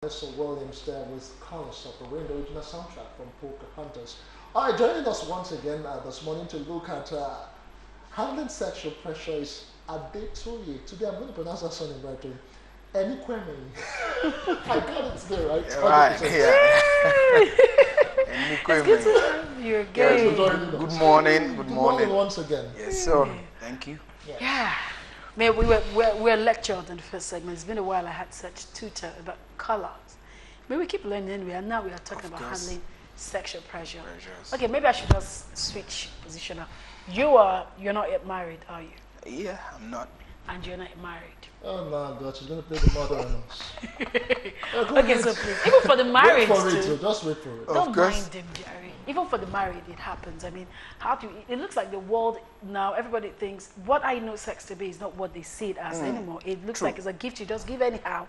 Professor Williams there with Colors of the Rain, the original soundtrack from Poker Hunters. All right, joining us once again this morning to look at handling sexual pressure is Adetoye. Today I'm going to pronounce that surname right. Enikuemehin. I got it today, right? Right, yeah. It's good to have you again. Good morning. Good morning once again. Yes, sir. Thank you. Yeah. Man, we're lectured in the first segment. It's been a while I had such tutor about colors. Maybe we keep learning anyway, and now we are talking about handling sexual pressure. Okay, maybe I should just switch position now. You're not yet married, are you? Yeah, I'm not. And you're not married. Oh no, God, she's gonna play the mother on us. Okay, so please, even for the married, just wait for it. Don't mind them, Jerry. Even for the married, it happens. I mean, it looks like the world now, everybody thinks what I know sex to be is not what they see it as anymore. It looks like it's a gift you just give anyhow,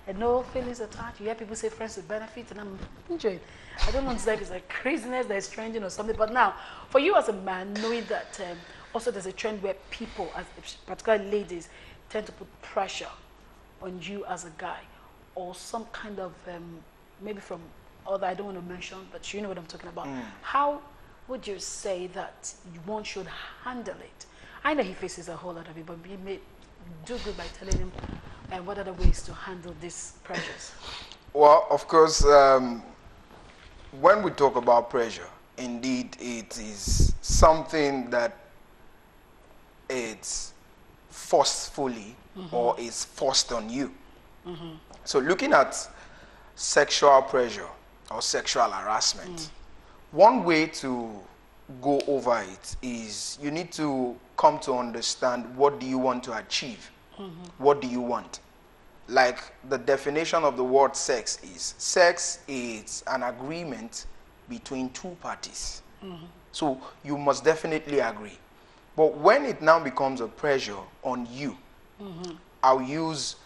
and no feelings attached. You hear people say friends with benefits, and I'm enjoying. I don't understand if it's like craziness that is trending or something. But now, for you as a man, knowing that also there's a trend where people, particularly ladies, tend to put pressure on you as a guy, or some kind of maybe from other, I don't want to mention, but you know what I'm talking about. How would you say that one should handle it? I know he faces a whole lot of it, but he may do good by telling him what are the ways to handle these pressures. Well, of course, when we talk about pressure, indeed it is something that it's forcefully or is forced on you. So looking at sexual pressure or sexual harassment, one way to go over it is you need to come to understand what do you want to achieve. What do you want? Like the definition of the word sex is an agreement between two parties. So you must definitely agree. But when it now becomes a pressure on you, I'll use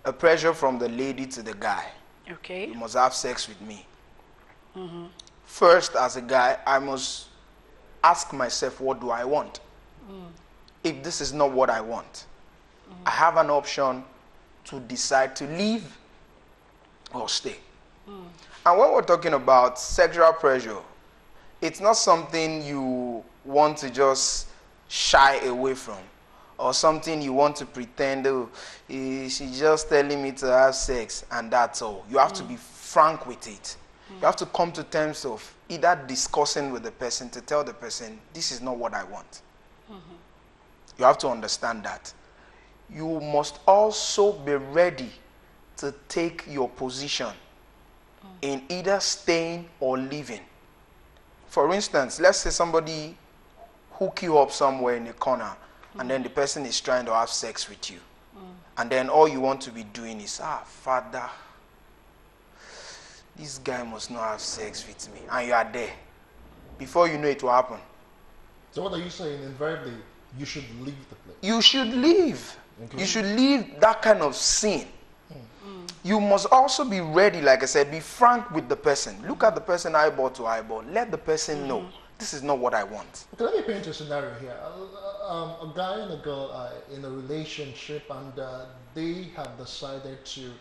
a pressure from the lady to the guy. Okay. You must have sex with me. First, as a guy, I must ask myself, what do I want? If this is not what I want, I have an option to decide to leave or stay. And when we're talking about sexual pressure, it's not something you want to just shy away from, or something you want to pretend, oh, she's just telling me to have sex and that's all. You have to be frank with it. You have to come to terms of either discussing with the person to tell the person, this is not what I want. You have to understand that. You must also be ready to take your position in either staying or leaving. For instance, let's say somebody hook you up somewhere in a corner, and then the person is trying to have sex with you. And then all you want to be doing is, Father, this guy must not have sex with me. And you are there. Before you know it will happen. So what are you saying? Invariably, you should leave the place. You should leave. Okay. You should leave that kind of scene. You must also be ready, like I said, be frank with the person. Look at the person eyeball to eyeball. Let the person know. This is not what I want. Okay, let me paint a scenario here. A guy and a girl are in a relationship, and they have decided to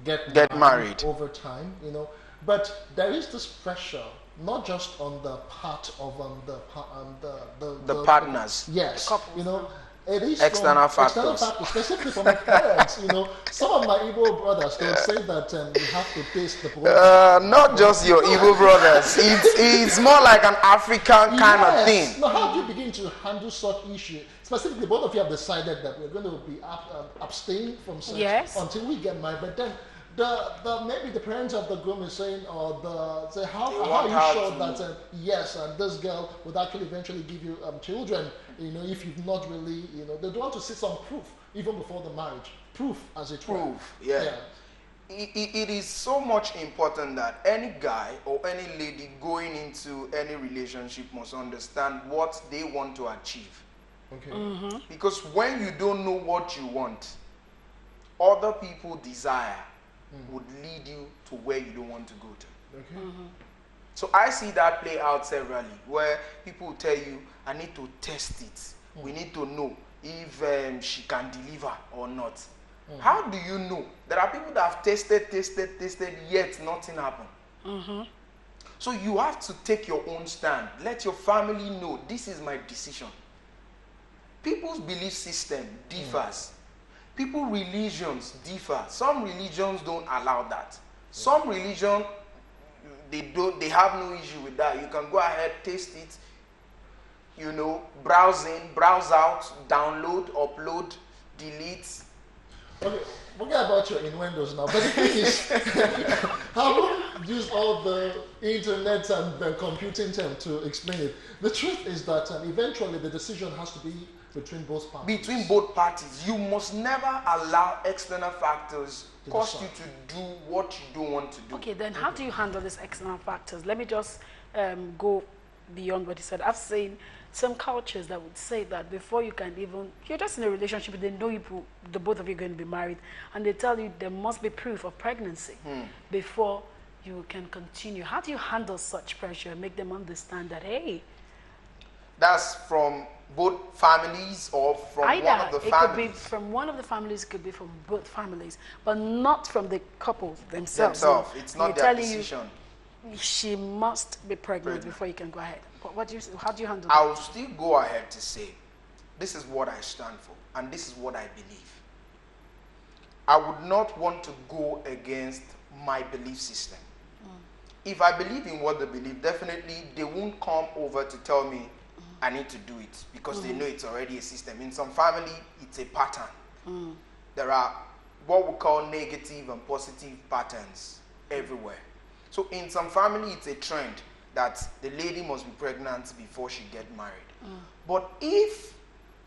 get married over time, you know. But there is this pressure, not just on the part of the partners. Yes, the couples, you know. It is external factors, specifically from my parents. You know, some of my Igbo brothers they would say that you have to taste the blood. Not just your Igbo brothers. It's more like an African kind of thing. Now, how do you begin to handle such issue? Specifically, both of you have decided that we're going to be abstaining from sex until we get married. But then, maybe the parents of the groom is saying, or how are you sure that yes, this girl would actually eventually give you children? You know, if you've not really, you know, they want to see some proof even before the marriage. Proof, as it were. Proof, yeah. It is so much important that any guy or any lady going into any relationship must understand what they want to achieve. Okay. Because when you don't know what you want, other people desire would lead you to where you don't want to go to. Okay. So I see that play out severally, where people tell you, I need to test it. We need to know if she can deliver or not. How do you know? There are people that have tested, yet nothing happened. So you have to take your own stand. Let your family know this is my decision. People's belief system differs. People's religions differ. Some religions don't allow that. Some religion, they have no issue with that. You can go ahead, taste it, you know, browse in, browse out, download, upload, delete. Okay, forget about your innuendos now. But the thing is, I've used all the internet and the computing term to explain it. The truth is that eventually the decision has to be between both parties. Between both parties. You must never allow external factors cause you to do what you don't want to do. Okay, then how do you handle these external factors? Let me just go beyond what you said. I've seen some cultures that would say that before you can even, you're just in a relationship, they know you, the both of you are going to be married, and they tell you there must be proof of pregnancy before you can continue. How do you handle such pressure and make them understand that, hey? That's from both families or from either one of the families? It could be from one of the families, it could be from both families, but not from the couple themselves. It's not their decision. She must be pregnant before you can go ahead. How do you handle I will still go ahead to say, this is what I stand for, and this is what I believe. I would not want to go against my belief system. If I believe in what they believe, definitely they won't come over to tell me I need to do it because they know it's already a system. In some family, it's a pattern. There are what we call negative and positive patterns everywhere. So in some family, it's a trend that the lady must be pregnant before she get married. But if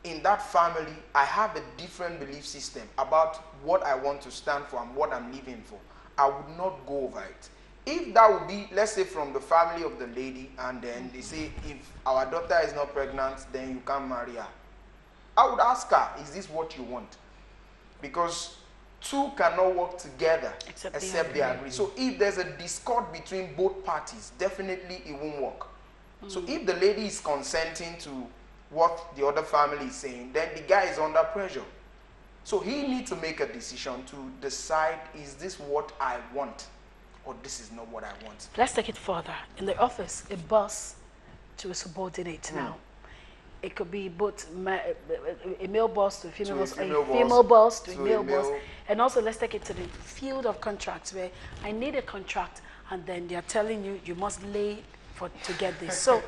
in that family, I have a different belief system about what I want to stand for and what I'm living for, I would not go over it. If that would be, let's say, from the family of the lady, and then they say, if our daughter is not pregnant, then you can't marry her, I would ask her, is this what you want? Because two cannot work together except they agree. So if there's a discord between both parties, definitely it won't work. So if the lady is consenting to what the other family is saying, then the guy is under pressure. So he needs to make a decision to decide, is this what I want, or this is not what I want? Let's take it further. In the office, a boss to a subordinate now. It could be both a male boss to a female boss, a female boss to a male boss. And also, let's take it to the field of contracts where I need a contract and then they're telling you, you must lay to get this. So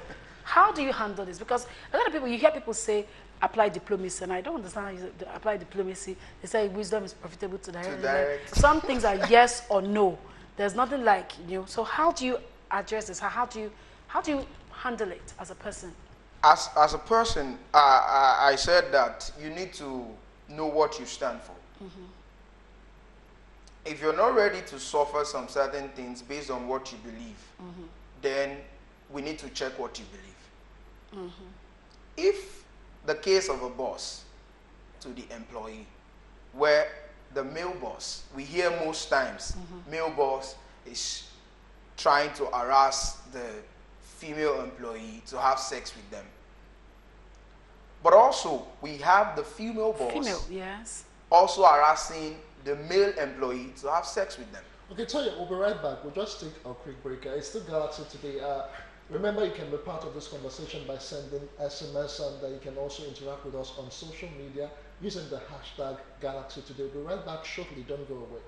how do you handle this? Because a lot of people, you hear people say, apply diplomacy, and I don't understand how you apply diplomacy. They say wisdom is profitable to direct. Some things are yes or no. There's nothing like, you know. So how do you address this? How do you handle it as a person? As a person, I said that you need to know what you stand for. If you're not ready to suffer some certain things based on what you believe, then we need to check what you believe. If the case of a boss to the employee, where the male boss, we hear most times, male boss is trying to harass the female employee to have sex with them. But also, we have the female boss also harassing the male employee to have sex with them. Okay, Toye, we'll be right back. We'll just take a quick break. It's still Galaxy today. Remember, you can be part of this conversation by sending SMS, and you can also interact with us on social media using the hashtag Galaxy Today. We'll be right back shortly. Don't go away.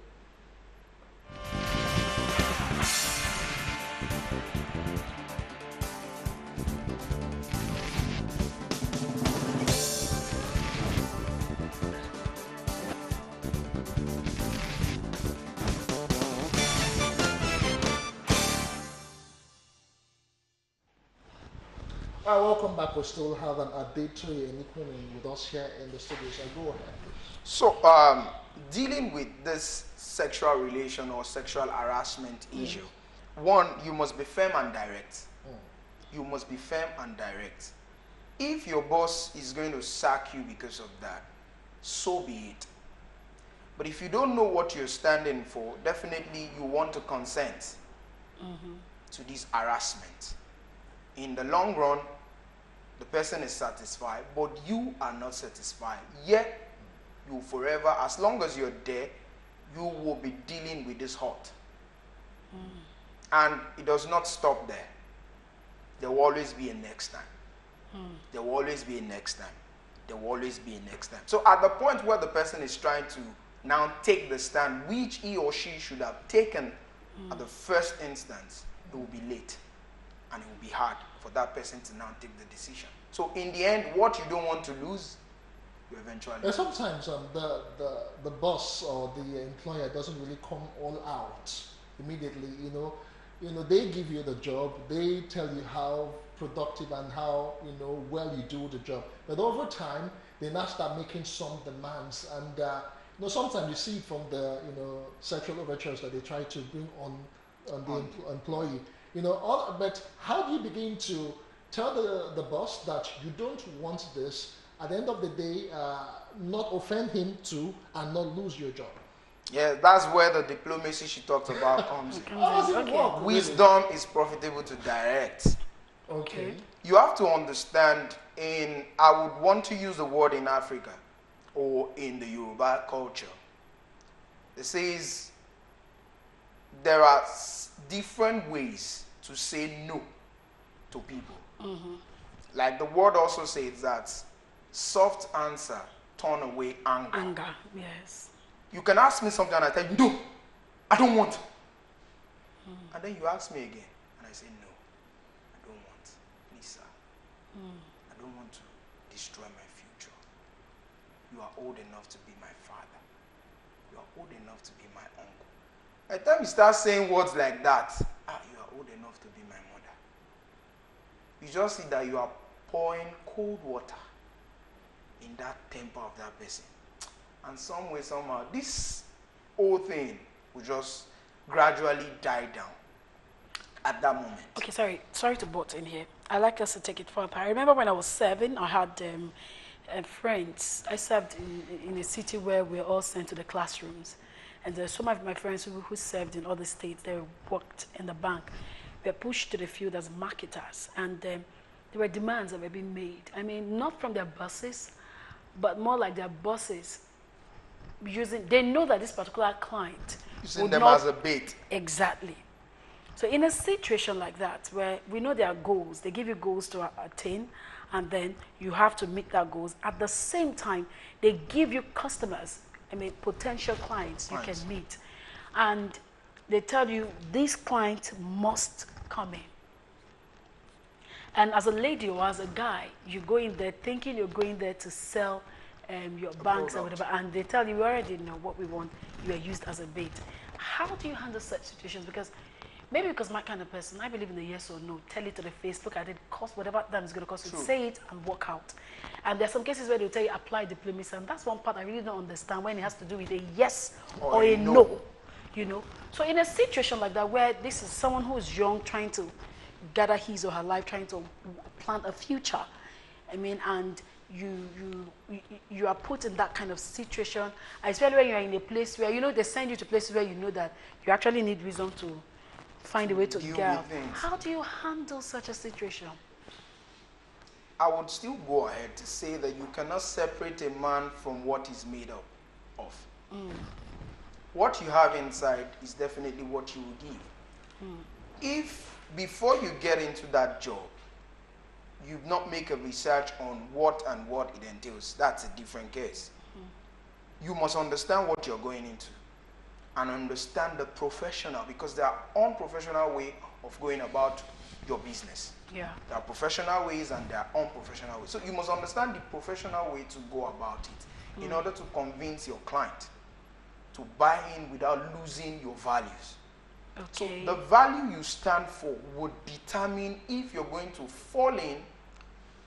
All right, welcome back. We still have an Adetoye and Enikuemehin with us here in the studio. So go ahead. So, dealing with this sexual relation or sexual harassment issue, one, you must be firm and direct. You must be firm and direct. If your boss is going to sack you because of that, so be it. But if you don't know what you're standing for, definitely you want to consent to this harassment. In the long run, the person is satisfied, but you are not satisfied. Yet, you forever, as long as you're there, you will be dealing with this hurt. And it does not stop there. There will always be a next time. There will always be a next time. There will always be a next time. So at the point where the person is trying to now take the stand, which he or she should have taken at the first instance, it will be late. And it will be hard for that person to now take the decision. So in the end, what you don't want to lose, you eventually lose. Sometimes the boss or the employer doesn't really come all out immediately. They give you the job, they tell you how productive and how well you do the job. But over time, they now start making some demands, and sometimes you see it from the sexual overtures that they try to bring on the employee. But how do you begin to tell the boss that you don't want this? At the end of the day, not offend him too, and not lose your job. Yeah, that's where the diplomacy she talked about comes in. Okay. Wisdom is profitable to direct. Okay. You have to understand, I would want to use the word in Africa or in the Yoruba culture. It says there are different ways to say no to people. Like the word also says that soft answer turn away anger. Anger, yes. You can ask me something and I tell you, no, I don't want. And then you ask me again and I say, no, I don't want. Please, sir. I don't want to destroy my future. You are old enough to be my father. You are old enough to be my uncle. By the time you start saying words like that, you are old enough to be my mother. You just see that you are pouring cold water in that temper of that person. And some way, somehow, this whole thing will just gradually die down at that moment. Okay, sorry to butt in here. I like us to take it further. I remember when I was 7, I had friends. I served in a city where we were all sent to the classrooms. And some of my friends who served in other states, they worked in the bank, were pushed to the field as marketers. And there were demands that were being made. I mean, not from their bosses, but more like their bosses they know that this particular client using them as a bait. Exactly. So in a situation like that, where we know there are goals, they give you goals to attain, and then you have to meet that goals. At the same time, they give you customers, potential clients you can meet. And they tell you, this client must come in. And as a lady or as a guy, you go in there thinking you're going there to sell your banks or whatever, and they tell you, we already know what we want, you are used as a bait. How do you handle such situations? Because my kind of person, I believe in the yes or no, tell it to the face, look at it, cost whatever that is going to cost you, say it and walk out. And there are some cases where they'll tell you, apply diplomacy, and that's one part I really don't understand, when it has to do with a yes or a no. So in a situation like that, where this is someone who is young, trying to gather his or her life, trying to plant a future, and you are put in that kind of situation, especially when you are in a place where, they send you to places where you know that you actually need reason to find a way to get out. How do you handle such a situation? I would still go ahead to say that you cannot separate a man from what he's made up of. What you have inside is definitely what you will give. If before you get into that job, you not make a research on what it entails, that's a different case. You must understand what you're going into and understand the professional, because there are unprofessional way of going about your business. Yeah. There are professional ways and there are unprofessional ways. So you must understand the professional way to go about it in order to convince your client to buy in without losing your values. Okay. So the value you stand for would determine if you're going to fall in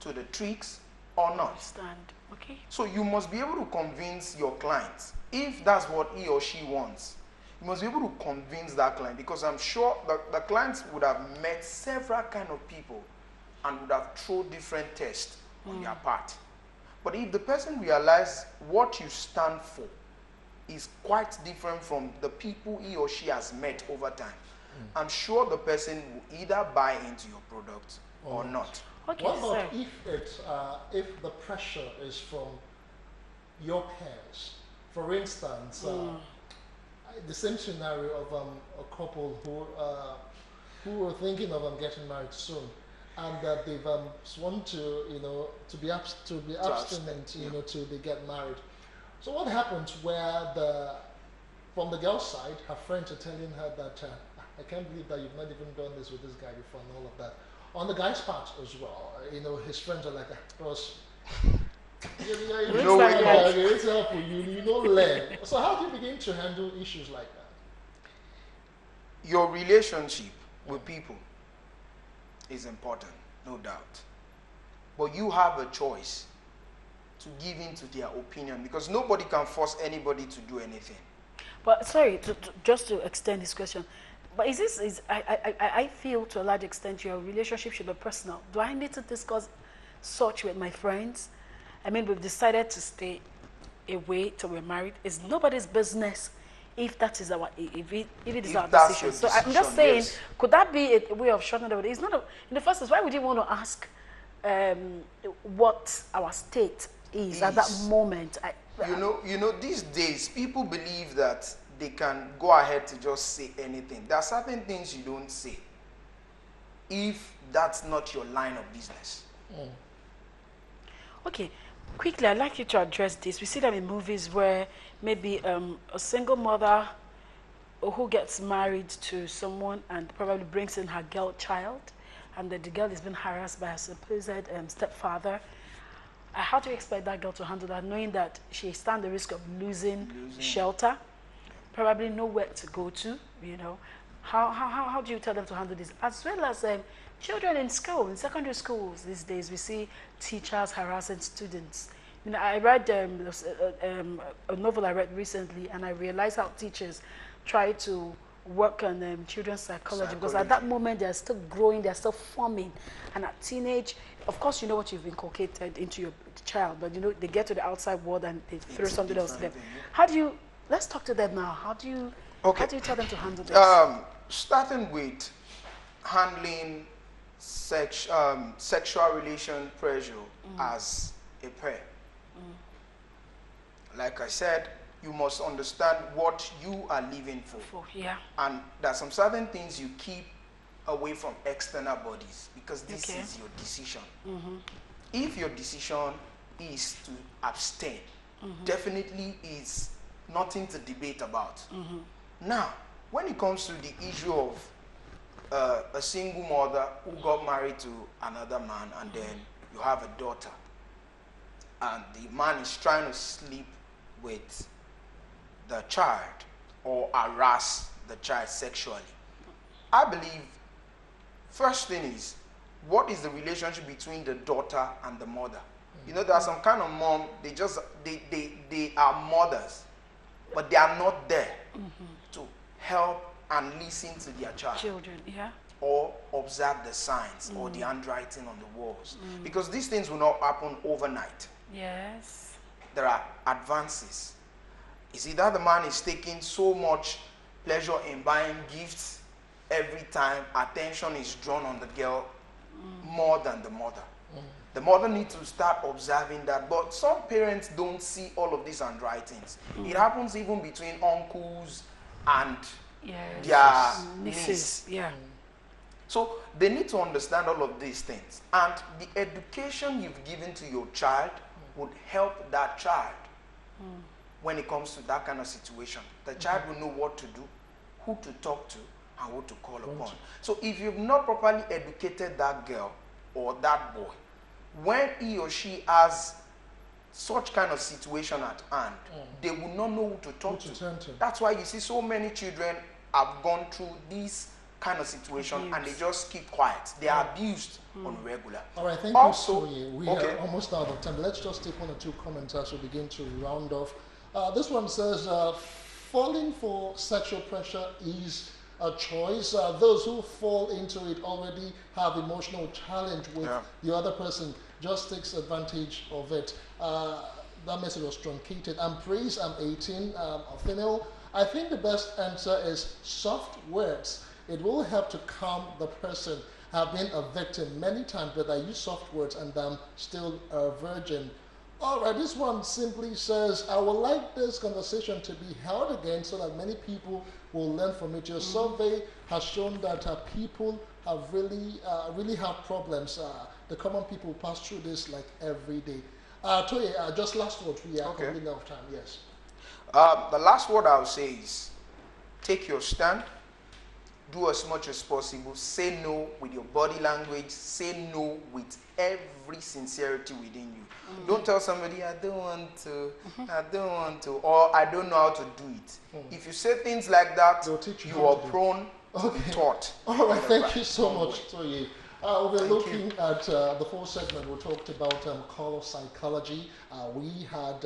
to the tricks or not. Understand. Okay. So you must be able to convince your client, if that's what he or she wants. You must be able to convince that client, because I'm sure the clients would have met several kind of people and would have thrown different tests on their part. But if the person realizes what you stand for is quite different from the people he or she has met over time, I'm sure the person will either buy into your product or not. Okay, what about if the pressure is from your peers. For instance, the same scenario of a couple who were thinking of getting married soon, and that they've sworn to to be abstinent, till they get married. So what happens where from the girl's side, her friends are telling her that I can't believe that you've not even done this with this guy before and all of that. On the guy's part as well, his friends are like, bros, it's helpful, you don't learn. So how do you begin to handle issues like that? Your relationship with people is important, no doubt. But you have a choice to give in to their opinion, because nobody can force anybody to do anything. But sorry, just to extend this question, but I feel to a large extent your relationship should be personal. Do I need to discuss such with my friends? I mean, we've decided to stay away till we're married. It's nobody's business if that is if it is our decision. So I'm just saying, yes. Could that be a way of shortening the? It's not in the first place. Why would you want to ask what our state is at that moment? These days people believe that they can go ahead to just say anything. There are certain things you don't say if that's not your line of business. Okay, quickly, I'd like you to address this. We see them in movies where maybe a single mother who gets married to someone and probably brings in her girl child, and that the girl is being harassed by her supposed stepfather. How do you expect that girl to handle that, knowing that she stands the risk of losing shelter, probably nowhere to go to, How do you tell them to handle this? As well as children in school, in secondary schools these days, we see teachers harassing students. I read a novel I read recently, and I realized how teachers try to work on children's psychology, because at that moment they're still growing, they're still forming, and at teenage, of course, you know what you've inculcated into your child, but they get to the outside world and they throw something else to them. How do you? Let's talk to them now. How do you tell them to handle this? Starting with handling sexual relation pressure as a pair. Like I said, you must understand what you are living for. Yeah. And there are some certain things you keep away from external bodies, because this is your decision. If your decision is to abstain, definitely is nothing to debate about. Now, when it comes to the issue of a single mother who got married to another man, and then you have a daughter, and the man is trying to sleep with the child or harass the child sexually, I believe first thing is, what is the relationship between the daughter and the mother? There are some kind of mom, they are mothers, but they are not there to help and listen to their children, or observe the signs or the handwriting on the walls, because these things will not happen overnight. Yes. There are advances. Is it that the man is taking so much pleasure in buying gifts every time? Attention is drawn on the girl more than the mother. The mother needs to start observing that, but some parents don't see all of these handwritings. It happens even between uncles and their nieces. So they need to understand all of these things, and the education you've given to your child would help that child when it comes to that kind of situation. The child will know what to do, who to talk to, and who to call upon. So if you've not properly educated that girl or that boy, when he or she has such kind of situation at hand, they will not know who to talk to. That's why you see so many children have gone through this kind of situation and they just keep quiet. They are abused on regular. All right, thank you, Soye. We are almost out of time. Let's just take one or two comments as we begin to round off. This one says, falling for sexual pressure is a choice. Those who fall into it already have emotional challenge with the other person, just takes advantage of it. That message was truncated. I'm Praise, I'm 18, a female. I think the best answer is soft words. It will help to calm the person. I've been a victim many times, but I use soft words and I'm still a virgin. All right, this one simply says, I would like this conversation to be held again so that many people will learn from it. Your survey has shown that people have really have problems. The common people pass through this like every day. Toye, just last word, we are completely out of time, yes. The last word I'll say is, take your stand, do as much as possible, say no with your body language, say no with every sincerity within you. Don't tell somebody, I don't want to, I don't want to, or I don't know how to do it. If you say things like that, you are prone to be taught. All right, thank you so much, Toye. We're looking at the full segment. We talked about color psychology. We had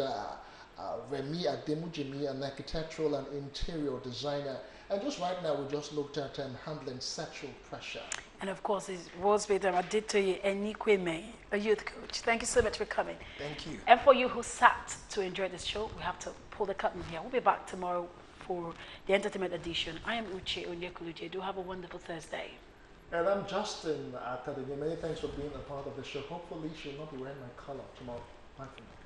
Remy Ademujimi, an architectural and interior designer. And just right now, we just looked at handling sexual pressure. And of course, it was with Adetoye Enikuemehin, a youth coach. Thank you so much for coming. Thank you. And for you who sat to enjoy this show, we have to pull the curtain here. We'll be back tomorrow for the entertainment edition. I am Uche Onyekuluje. Do have a wonderful Thursday. And I'm Justin Adetoye. Many thanks for being a part of the show. Hopefully, she'll not be wearing my color tomorrow. Bye for now.